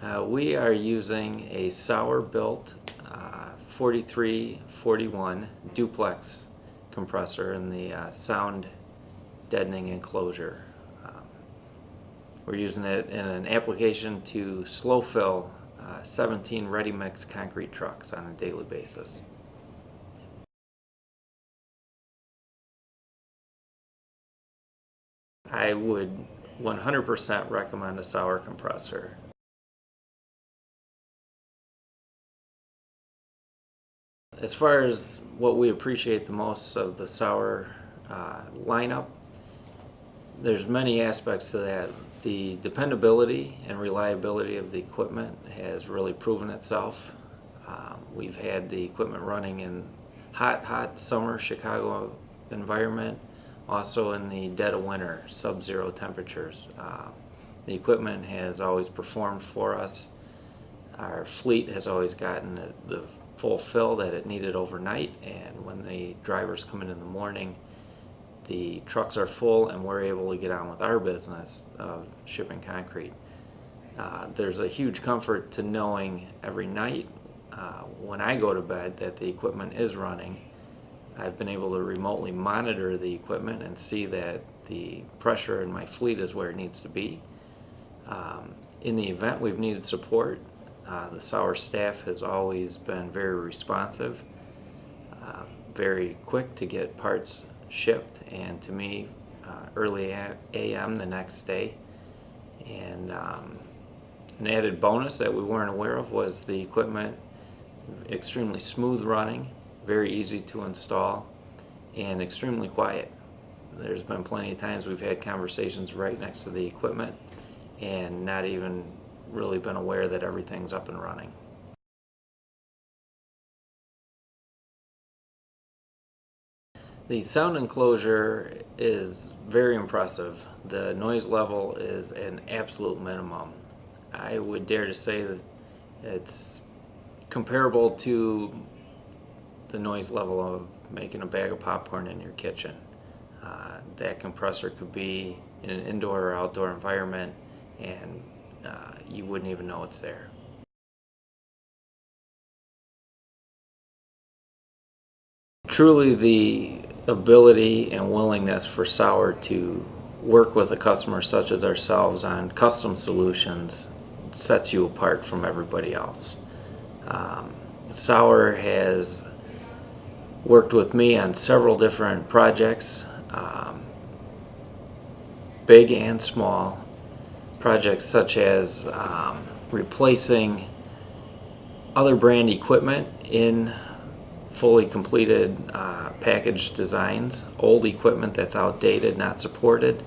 We are using a Sauer built 4341 duplex compressor in the sound deadening enclosure. We're using it in an application to slow fill 17 ready mix concrete trucks on a daily basis. I would 100% recommend a Sauer compressor. As far as what we appreciate the most of the Sauer lineup, there's many aspects to that. The dependability and reliability of the equipment has really proven itself. We've had the equipment running in hot summer Chicago environment, also in the dead of winter, sub-zero temperatures. The equipment has always performed for us. Our fleet has always gotten the full fill that it needed overnight, and when the drivers come in the morning, the trucks are full and we're able to get on with our business of shipping concrete. There's a huge comfort to knowing every night when I go to bed that the equipment is running. I've been able to remotely monitor the equipment and see that the pressure in my fleet is where it needs to be. In the event we've needed support, the Sauer staff has always been very responsive, very quick to get parts shipped and to me early AM the next day. And an added bonus that we weren't aware of was the equipment extremely smooth running, very easy to install, and extremely quiet. There's been plenty of times we've had conversations right next to the equipment and not even really been aware that everything's up and running. The sound enclosure is very impressive. The noise level is an absolute minimum. I would dare to say that it's comparable to the noise level of making a bag of popcorn in your kitchen. That compressor could be in an indoor or outdoor environment and you wouldn't even know it's there. Truly, the ability and willingness for Sauer to work with a customer such as ourselves on custom solutions sets you apart from everybody else. Sauer has worked with me on several different projects, big and small, projects such as replacing other brand equipment in fully completed package designs, old equipment that's outdated, not supported.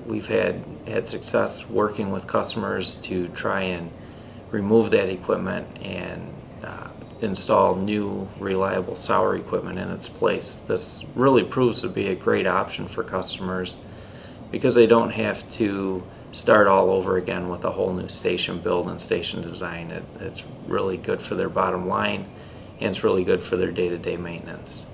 We've had success working with customers to try and remove that equipment and install new reliable Sauer equipment in its place. This really proves to be a great option for customers because they don't have to start all over again with a whole new station build and station design. It's really good for their bottom line, and it's really good for their day-to-day maintenance.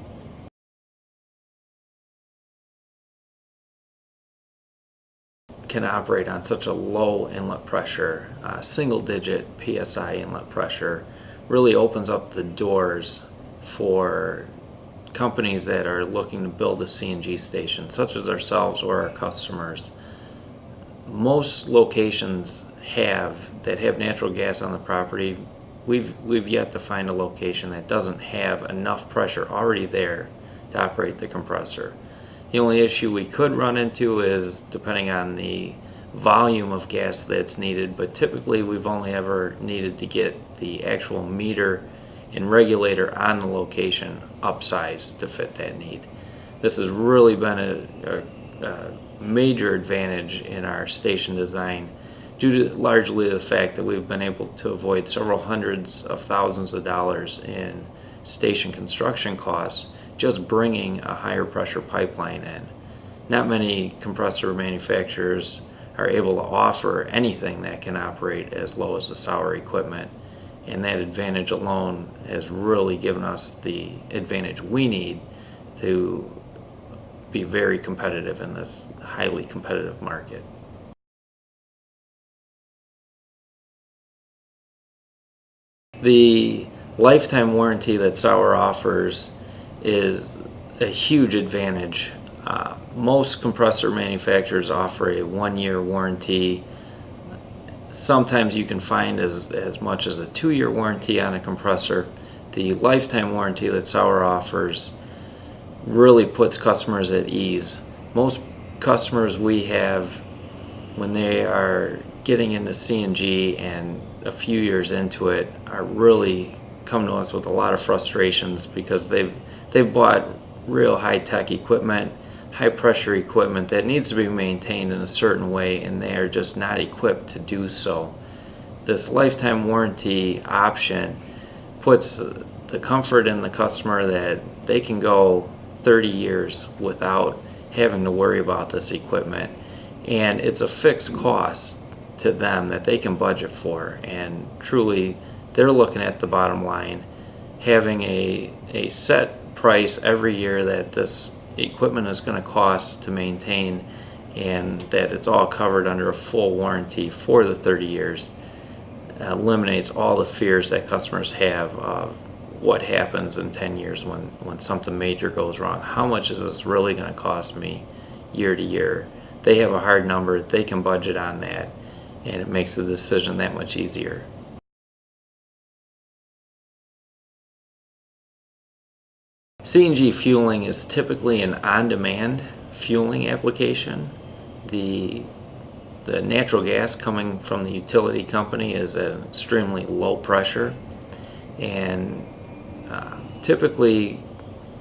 Can operate on such a low inlet pressure, single-digit PSI inlet pressure, really opens up the doors for companies that are looking to build a CNG station, such as ourselves or our customers. Most locations that have natural gas on the property, we've yet to find a location that doesn't have enough pressure already there to operate the compressor. The only issue we could run into is depending on the volume of gas that's needed, but typically we've only ever needed to get the actual meter and regulator on the location upsized to fit that need. This has really been a major advantage in our station design due to largely the fact that we've been able to avoid several hundreds of thousands of dollars in station construction costs just bringing a higher pressure pipeline in. Not many compressor manufacturers are able to offer anything that can operate as low as the Sauer equipment, and that advantage alone has really given us the advantage we need to be very competitive in this highly competitive market. The lifetime warranty that Sauer offers is a huge advantage. Most compressor manufacturers offer a 1-year warranty. Sometimes you can find as much as a 2-year warranty on a compressor. The lifetime warranty that Sauer offers really puts customers at ease. Most customers we have, when they are getting into CNG and a few years into it, are really come to us with a lot of frustrations because they've bought real high-tech equipment, high-pressure equipment that needs to be maintained in a certain way, and they are just not equipped to do so. This lifetime warranty option puts the comfort in the customer that they can go 30 years without having to worry about this equipment, and it's a fixed cost to them that they can budget for, and truly they're looking at the bottom line, having a set price every year that this equipment is going to cost to maintain, and that it's all covered under a full warranty for the 30 years eliminates all the fears that customers have of what happens in 10 years when something major goes wrong. How much is this really going to cost me year to year? They have a hard number, they can budget on that, and it makes the decision that much easier. CNG fueling is typically an on-demand fueling application. The natural gas coming from the utility company is at an extremely low pressure, and typically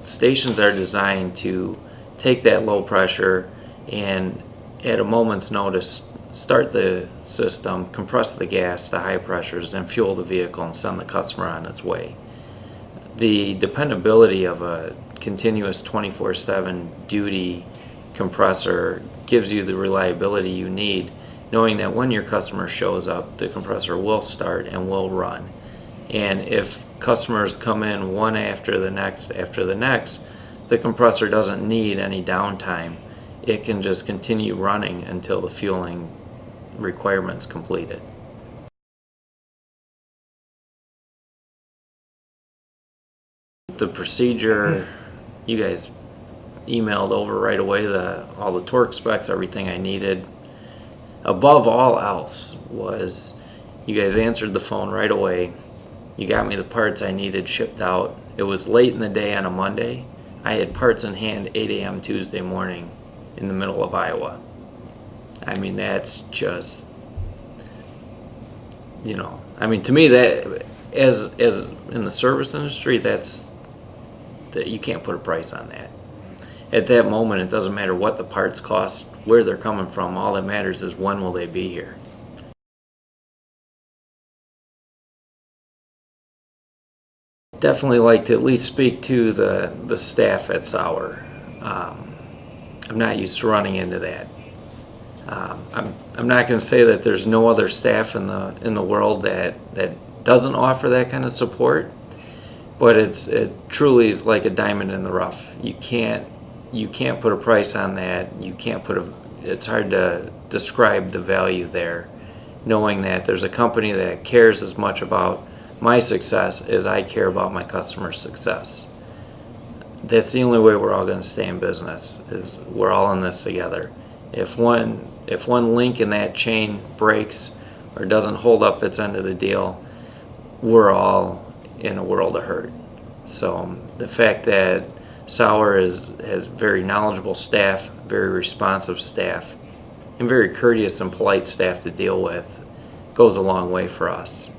stations are designed to take that low pressure and at a moment's notice start the system, compress the gas to high pressures, and fuel the vehicle and send the customer on its way. The dependability of a continuous 24/7 duty compressor gives you the reliability you need, knowing that when your customer shows up, the compressor will start and will run. And if customers come in one after the next, the compressor doesn't need any downtime. It can just continue running until the fueling requirement's completed. The procedure, you guys emailed over right away all the torque specs, everything I needed. Above all else was you guys answered the phone right away. You got me the parts I needed shipped out. It was late in the day on a Monday. I had parts in hand 8 a.m. Tuesday morning in the middle of Iowa. I mean, that's just, to me, that as in the service industry, that you can't put a price on that. At that moment, it doesn't matter what the parts cost, where they're coming from. All that matters is when will they be here. Definitely like to at least speak to the staff at Sauer. I'm not used to running into that. I'm not going to say that there's no other staff in the world that doesn't offer that kind of support, but it truly is like a diamond in the rough. You can't put a price on that. It's hard to describe the value there, knowing that there's a company that cares as much about my success as I care about my customer's success. That's the only way we're all going to stay in business, is we're all in this together. If one link in that chain breaks or doesn't hold up its end of the deal, we're all in a world of hurt. So the fact that Sauer has very knowledgeable staff, very responsive staff, and very courteous and polite staff to deal with goes a long way for us.